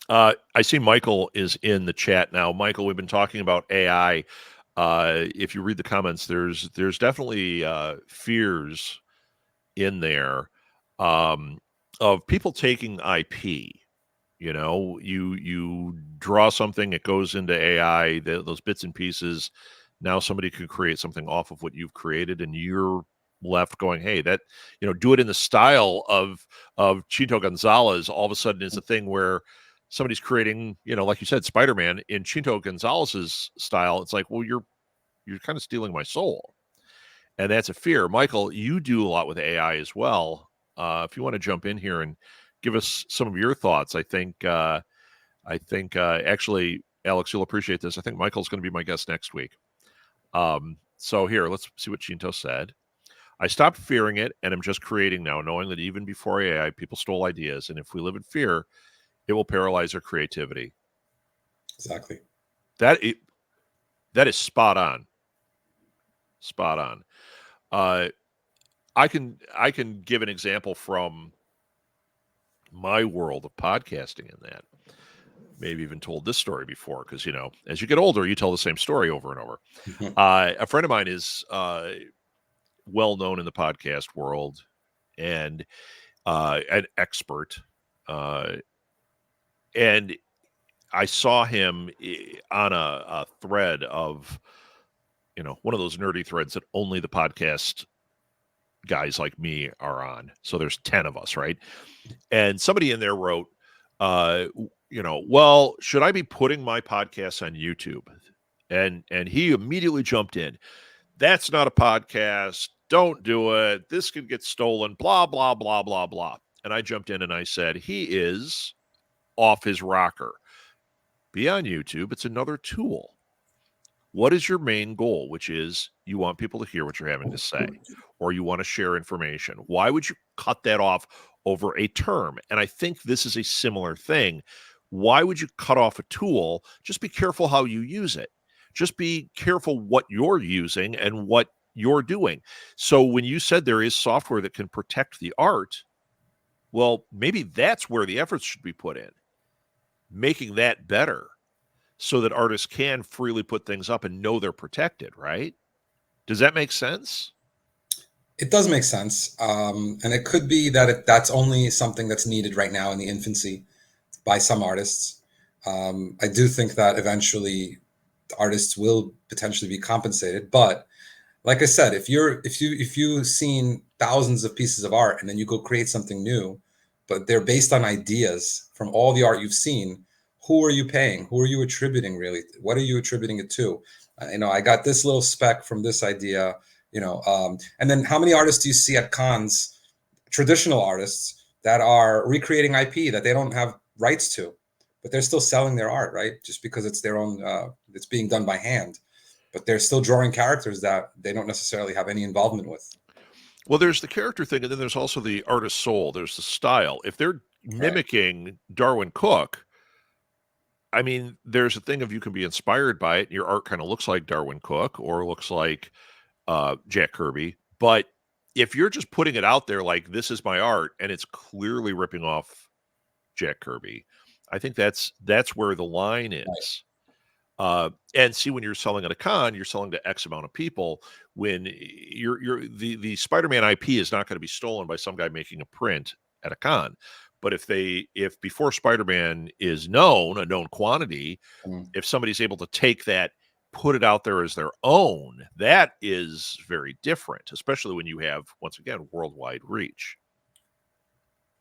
I see Michael is in the chat now. Michael, we've been talking about AI. If you read the comments, there's definitely fears in there of people taking IP. You know, you draw something, it goes into AI, those bits and pieces. Now somebody could create something off of what you've created, and you're left going, hey, that, do it in the style of Chito Gonzalez. All of a sudden is a thing where somebody's creating, like you said, Spider-Man in Chito Gonzalez's style. It's like, well, you're kind of stealing my soul. And that's a fear. Michael, you do a lot with AI as well. If you want to jump in here and give us some of your thoughts, I think actually, Alex, you'll appreciate this. I think Michael's going to be my guest next week. So here, let's see what Chinto said. I stopped fearing it, and I'm just creating now, knowing that even before AI, people stole ideas, and if we live in fear, it will paralyze our creativity. Exactly. That is spot on. Spot on. I can give an example from my world of podcasting in that. Maybe even told this story before, because as you get older, you tell the same story over and over. A friend of mine is well known in the podcast world and an expert, and I saw him on a thread of one of those nerdy threads that only the podcast guys like me are on. So there's 10 of us, right? And somebody in there wrote, well, should I be putting my podcast on YouTube? And he immediately jumped in. That's not a podcast. Don't do it. This could get stolen. Blah, blah, blah, blah, blah. And I jumped in and I said, he is off his rocker. Be on YouTube. It's another tool. What is your main goal, which is you want people to hear what you're having to say, or you want to share information? Why would you cut that off over a term? And I think this is a similar thing. Why would you cut off a tool? Just be careful how you use it. Just be careful what you're using and what you're doing. So when you said there is software that can protect the art, well, maybe that's where the efforts should be put in, making that better so that artists can freely put things up and know they're protected, right? Does that make sense? It does make sense. And it could be that that's only something that's needed right now in the infancy by some artists. I do think that eventually artists will potentially be compensated, but like I said, if you've seen thousands of pieces of art and then you go create something new, but they're based on ideas from all the art you've seen, who are you paying? Who are you attributing really? What are you attributing it to? I got this little spec from this idea, and then how many artists do you see at cons, traditional artists that are recreating IP that they don't have rights to, but they're still selling their art, right? Just because it's their own, it's being done by hand, but they're still drawing characters that they don't necessarily have any involvement with. Well, there's the character thing, and then there's also the artist's soul. There's the style. If they're Right. mimicking Darwin Cook, I mean, there's a thing of you can be inspired by it. And your art kind of looks like Darwin Cook or looks like Jack Kirby. But if you're just putting it out there like this is my art and it's clearly ripping off Jack Kirby, I think that's where the line Right. is. And see, when you're selling at a con, you're selling to X amount of people. When the Spider-Man IP is not going to be stolen by some guy making a print at a con. But if before Spider-Man is known, a known quantity, Mm. if somebody's able to take that, put it out there as their own, that is very different, especially when you have, once again, worldwide reach.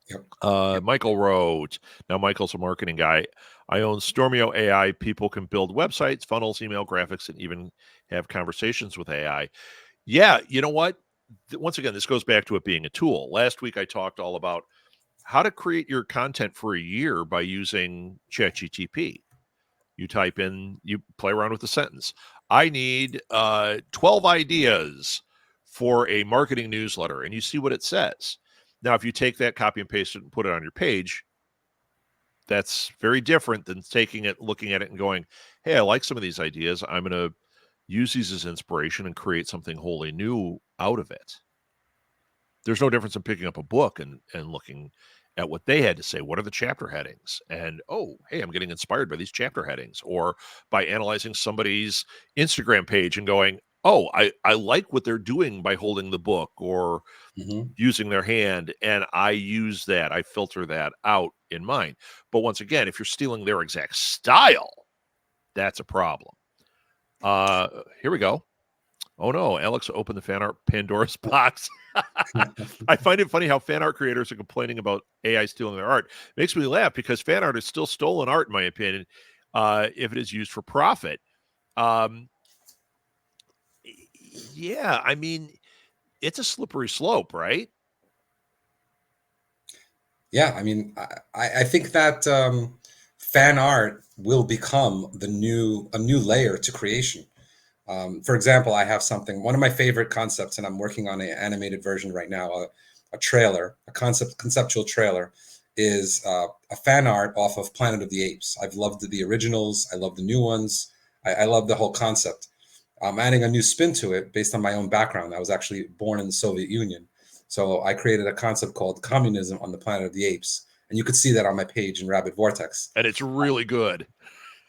Yep. Michael wrote, now Michael's a marketing guy. I own Stormio AI. People can build websites, funnels, email graphics, and even have conversations with AI. Yeah, you know what? Once again, this goes back to it being a tool. Last week, I talked all about how to create your content for a year by using ChatGTP. You type in, you play around with the sentence. I need 12 ideas for a marketing newsletter, and you see what it says. Now, if you take that, copy and paste it, and put it on your page, that's very different than taking it, looking at it, and going, hey, I like some of these ideas. I'm going to use these as inspiration and create something wholly new out of it. There's no difference in picking up a book and looking at what they had to say. What are the chapter headings? And, oh, hey, I'm getting inspired by these chapter headings. Or by analyzing somebody's Instagram page and going, oh, I like what they're doing by holding the book or Hmm. using their hand, and I use that. I filter that out in mine. But once again, if you're stealing their exact style, that's a problem. Here we go. Oh no, Alex opened the fan art Pandora's box. I find it funny how fan art creators are complaining about AI stealing their art. It makes me laugh because fan art is still stolen art, in my opinion, if it is used for profit. Um, yeah, I mean, it's a slippery slope, right? Yeah, I mean, I think that fan art will become a new layer to creation. For example, I have something, one of my favorite concepts, and I'm working on an animated version right now. A trailer, a conceptual trailer, is a fan art off of Planet of the Apes. I've loved the originals. I love the new ones. I love the whole concept. I'm adding a new spin to it based on my own background. I was actually born in the Soviet Union. So I created a concept called communism on the Planet of the Apes. And you could see that on my page in Rabbit Vortex. And it's really good.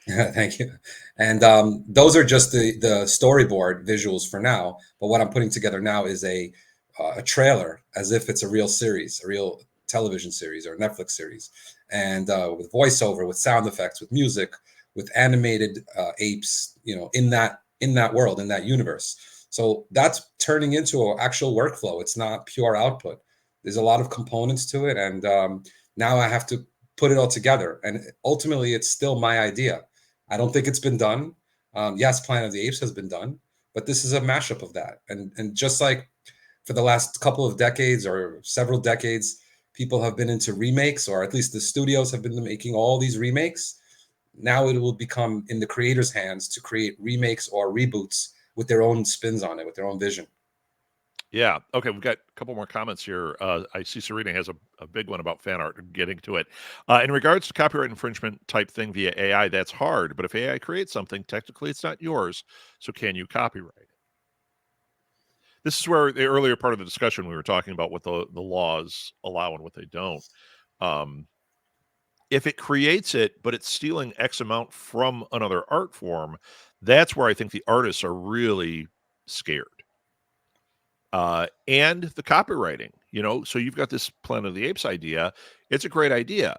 Thank you. And those are just the storyboard visuals for now. But what I'm putting together now is a trailer, as if it's a real series, a real television series or a Netflix series, and with voiceover, with sound effects, with music, with animated apes, in that world, in that universe. So that's turning into an actual workflow. It's not pure output. There's a lot of components to it, and now I have to put it all together. And ultimately, it's still my idea. I don't think it's been done. Yes, Planet of the Apes has been done, but this is a mashup of that. And just like for the last couple of decades or several decades, people have been into remakes, or at least the studios have been making all these remakes. Now it will become in the creator's hands to create remakes or reboots with their own spins on it, with their own vision. Yeah. Okay. We've got a couple more comments here. I see Serena has a big one about fan art. Getting to it. In regards to copyright infringement type thing via AI, that's hard. But if AI creates something, technically it's not yours. So can you copyright it? This is where the earlier part of the discussion we were talking about what the laws allow and what they don't. Um, if it creates it, but it's stealing X amount from another art form, that's where I think the artists are really scared. And the copywriting, so you've got this Planet of the Apes idea. It's a great idea,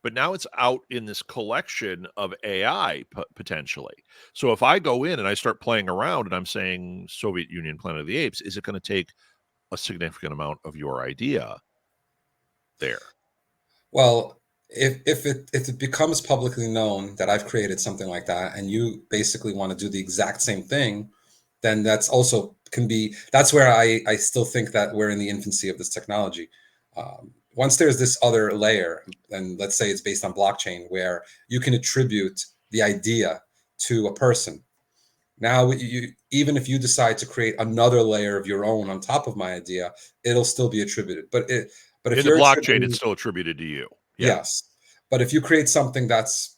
but now it's out in this collection of AI potentially. So if I go in and I start playing around and I'm saying Soviet Union, Planet of the Apes, is it going to take a significant amount of your idea there? Well, if it becomes publicly known that I've created something like that, and you basically want to do the exact same thing, then that's also can be that's where I still think that we're in the infancy of this technology. Once there's this other layer, and let's say it's based on blockchain, where you can attribute the idea to a person. Now, you even if you decide to create another layer of your own on top of my idea, it'll still be attributed. But if In the you're blockchain, it's attributing, still attributed to you. Yeah. yes, but if you create something that's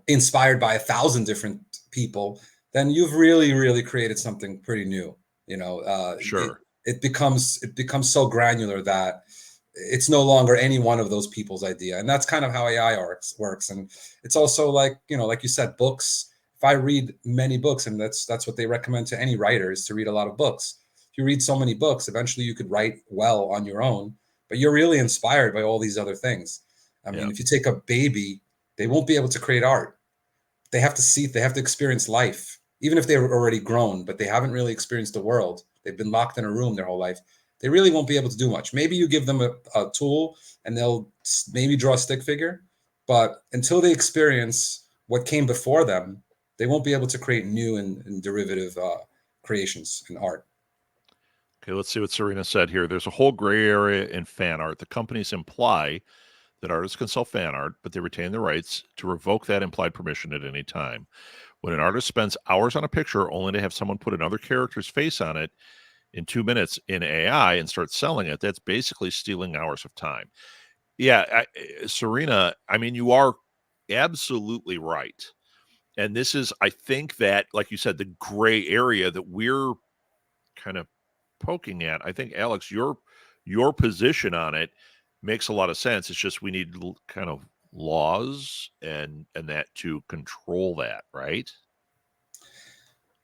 inspired by 1,000 different people, then you've really created something pretty new. It Sure. it becomes so granular that it's no longer any one of those people's idea, and that's kind of how AI works. And it's also like you said, books. If I read many books, and that's what they recommend to any writer, is to read a lot of books. If you read so many books, eventually you could write well on your own, but you're really inspired by all these other things. I Yeah. mean, if you take a baby, they won't be able to create art. They have to experience life, even if they were already grown, but they haven't really experienced the world. They've been locked in a room their whole life. They really won't be able to do much. Maybe you give them a tool and they'll maybe draw a stick figure, but until they experience what came before them, they won't be able to create new and derivative creations in art. Okay, let's see what Serena said here. There's a whole gray area in fan art. The companies imply that artists can sell fan art, but they retain the rights to revoke that implied permission at any time. When an artist spends hours on a picture only to have someone put another character's face on it in 2 minutes in AI and start selling it, that's basically stealing hours of time. Yeah, Serena, I mean, you are absolutely right. And this is, I think that, like you said, the gray area that we're kind of poking at. I think, Alex, your position on it makes a lot of sense. It's just we need kind of laws and that to control that, right?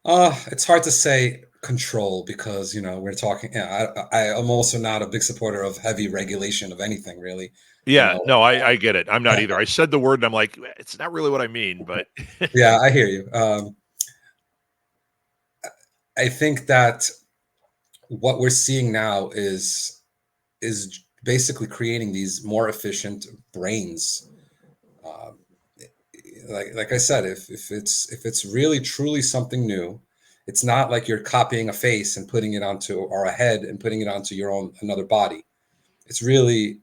It's hard to say control because we're talking. I'm also not a big supporter of heavy regulation of anything, really. You Yeah, know, no, I get it. I'm not either. I said the word and I'm like, it's not really what I mean, but yeah, I hear you. I think that what we're seeing now is basically creating these more efficient brains. Um, like I said, if it's really truly something new, it's not like you're copying a face and putting it onto or a head and putting it onto your own another body. It's really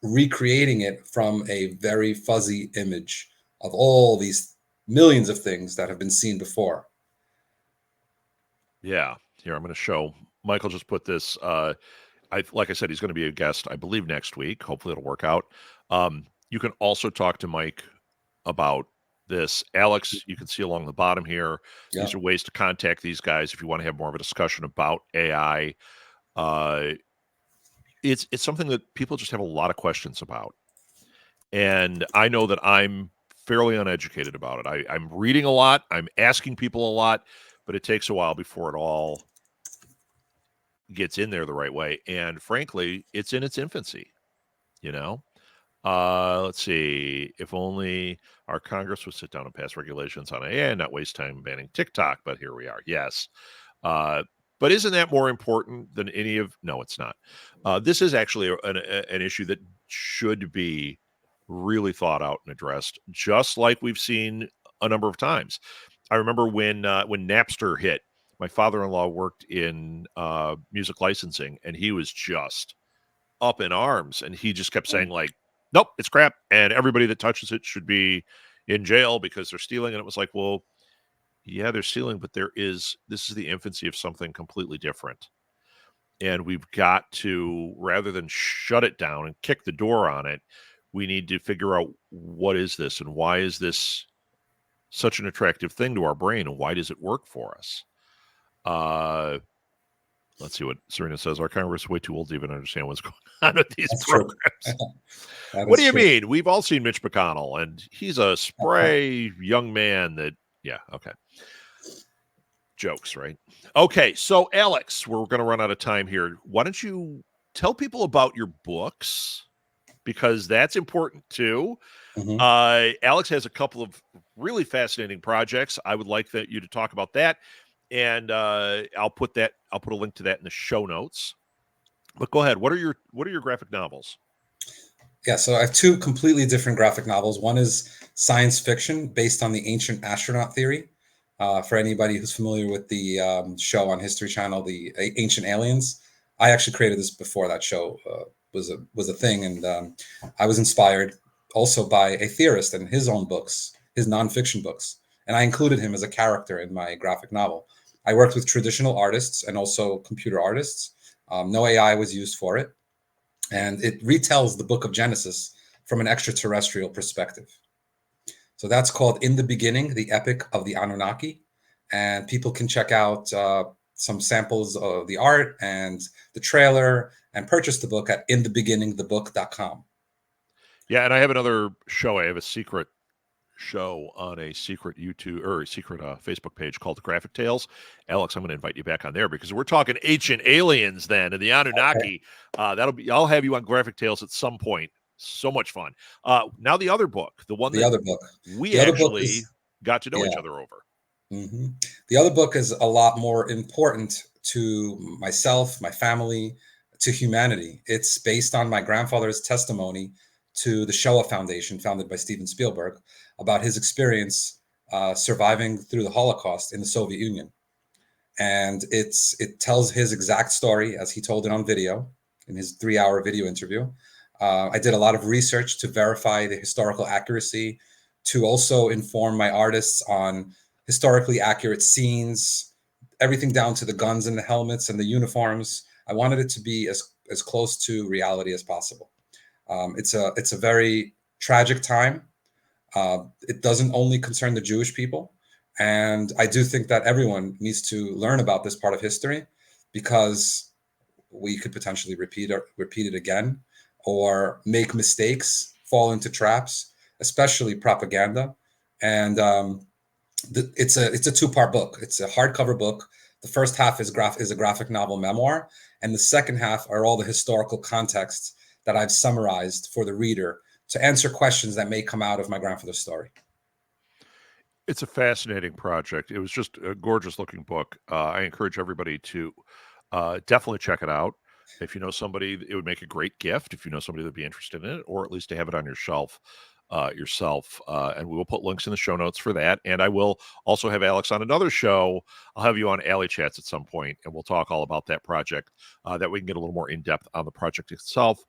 recreating it from a very fuzzy image of all these millions of things that have been seen before. yeah. Here, I'm going to show. Michael just put this. Like I said, he's going to be a guest, I believe, next week. Hopefully, it'll work out. You can also talk to Mike about this. Alex, you can see along the bottom here. Yeah. These are ways to contact these guys if you want to have more of a discussion about AI. Uh, it's something that people just have a lot of questions about, and I know that I'm fairly uneducated about it. I'm reading a lot, I'm asking people a lot, but it takes a while before it all gets in there the right way. And frankly, it's in its infancy. You know, let's see. If only our Congress would sit down and pass regulations on AI and not waste time banning TikTok. But here we are. Yes. Uh, but isn't that more important than any of? No, it's not. This is actually an issue that should be really thought out and addressed, just like we've seen a number of times. I remember when Napster hit. My father-in-law worked in music licensing, and he was just up in arms, and he just kept saying like, nope, it's crap, and everybody that touches it should be in jail because they're stealing. And it was like, well, yeah, they're stealing, but this is the infancy of something completely different. And we've got to, rather than shut it down and kick the door on it, we need to figure out what is this and why is this such an attractive thing to our brain and why does it work for us? Let's see what Serena says. Our Congress is way too old to even understand what's going on with these That's true. programs. That What is do you true. mean? We've all seen Mitch McConnell, and he's a spry young man that, yeah, okay. Jokes, right? Okay, so Alex, we're going to run out of time here. Why don't you tell people about your books? Because that's important too. Mhm. Alex has a couple of really fascinating projects. I would like you to talk about that, and I'll put a link to that in the show notes. But go ahead. What are your graphic novels? Yeah, so I have two completely different graphic novels. One is science fiction based on the ancient astronaut theory. For anybody who's familiar with the show on History Channel, the Ancient Aliens, I actually created this before that show was a thing, and I was inspired also by a theorist and his own books, his nonfiction books, and I included him as a character in my graphic novel. I worked with traditional artists and also computer artists. No AI was used for it, and it retells the book of Genesis from an extraterrestrial perspective. So that's called In the Beginning, the Epic of the Anunnaki. And people can check out some samples of the art and the trailer and purchase the book at inthebeginningthebook.com. Yeah, and I have another show. I have a secret show on a secret YouTube or a secret Facebook page called Graphic Tales. Alex, I'm going to invite you back on there because we're talking ancient aliens then and the Anunnaki. I'll have you on Graphic Tales at some point. So much fun. Now the other book, the one The that other book. we The other book actually is, got to know yeah. each other over. Mm-hmm. The other book is a lot more important to myself, my family, to humanity. It's based on my grandfather's testimony to the Shoah Foundation, founded by Steven Spielberg, about his experience surviving through the Holocaust in the Soviet Union. And it tells his exact story as he told it on video in his 3-hour video interview. I did a lot of research to verify the historical accuracy, to also inform my artists on historically accurate scenes, everything down to the guns and the helmets and the uniforms. I wanted it to be as close to reality as possible. It's a very tragic time. It doesn't only concern the Jewish people, and I do think that everyone needs to learn about this part of history because we could potentially repeat it again, or make mistakes, fall into traps, especially propaganda. And it's a 2-part book. It's a hardcover book. The first half is a graphic novel memoir, and the second half are all the historical contexts that I've summarized for the reader to answer questions that may come out of my grandfather's story. It's a fascinating project. It was just a gorgeous looking book. I encourage everybody to definitely check it out. If you know somebody, it would make a great gift if you know somebody that'd be interested in it, or at least to have it on your shelf yourself. And we will put links in the show notes for that. And I will also have Alex on another show. I'll have you on Alley Chats at some point, and we'll talk all about that project. That we can get a little more in depth on the project itself.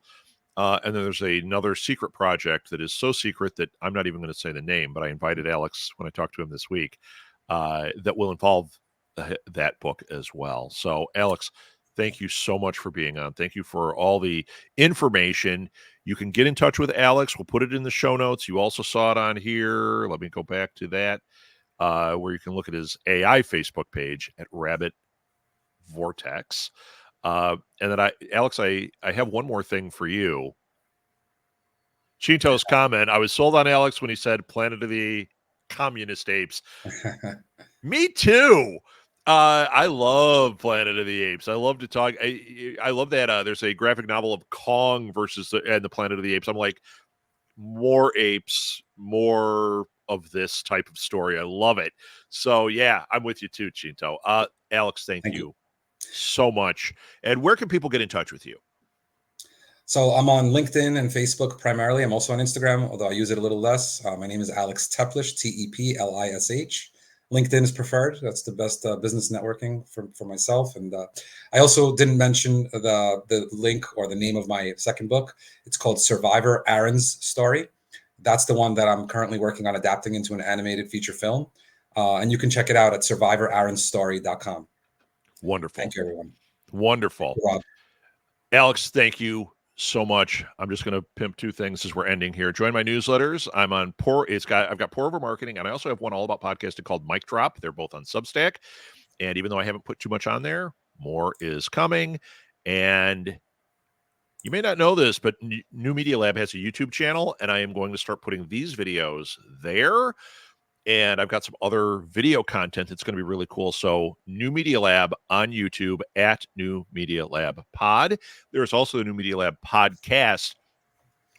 And then there's another secret project that is so secret that I'm not even going to say the name, but I invited Alex when I talked to him this week that will involve that book as well. So, Alex, thank you so much for being on. Thank you for all the information. You can get in touch with Alex. We'll put it in the show notes. You also saw it on here. Let me go back to that, where you can look at his AI Facebook page at Rabbit Vortex. And then Alex, I have one more thing for you. Chinto's comment, I was sold on Alex when he said Planet of the Communist Apes. Me too. I love Planet of the Apes. I love to talk. I love that there's a graphic novel of Kong versus the Planet of the Apes. I'm like, more apes, more of this type of story. I love it. So yeah, I'm with you too, Chinto. Alex, thank you so much. And where can people get in touch with you? So I'm on LinkedIn and Facebook primarily. I'm also on Instagram, although I use it a little less. My name is Alex Teplish, Teplish. LinkedIn is preferred. That's the best business networking for myself. And I also didn't mention the link or the name of my second book. It's called Survivor Aaron's Story. That's the one that I'm currently working on adapting into an animated feature film. And you can check it out at survivoraaronstory.com. Wonderful. Thank you, everyone. Wonderful. Thank you, Rob. Alex, thank you so much. I'm just going to pimp two things as we're ending here. Join my newsletters. I'm on I've got Pour Over Marketing, and I also have one all about podcasting called Mic Drop. They're both on Substack. And even though I haven't put too much on there, more is coming. And you may not know this, but New Media Lab has a YouTube channel, and I am going to start putting these videos there. And I've got some other video content that's going to be really cool. So New Media Lab on YouTube at New Media Lab Pod. There's also the New Media Lab podcast,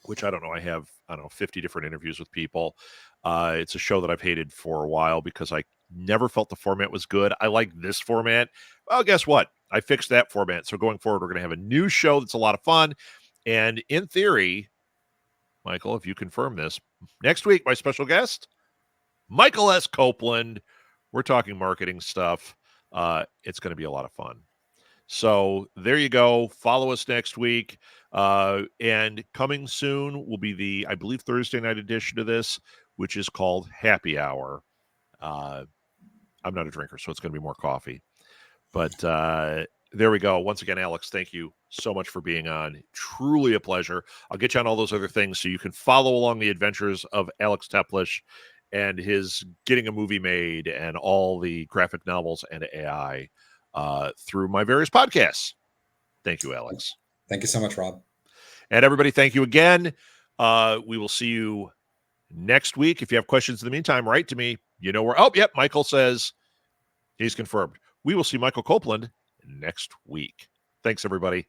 which I don't know. I have, 50 different interviews with people. It's a show that I've hated for a while because I never felt the format was good. I like this format. Well, guess what? I fixed that format. So going forward, we're going to have a new show that's a lot of fun. And in theory, Michael, if you confirm this, next week, my special guest, Michael S. Copeland. We're talking marketing stuff. It's going to be a lot of fun. So there you go. Follow us next week. And coming soon will be the, I believe, Thursday night edition of this, which is called Happy Hour. I'm not a drinker, so it's going to be more coffee. But there we go. Once again, Alex, thank you so much for being on. Truly a pleasure. I'll get you on all those other things so you can follow along the adventures of Alex Teplish and his getting a movie made and all the graphic novels and AI through my various podcasts. Thank you, Alex. Thank you so much, Rob. And everybody, thank you again. We will see you next week. If you have questions in the meantime, write to me. You know where. Oh, yep. Michael says he's confirmed. We will see Michael Copeland next week. Thanks, everybody.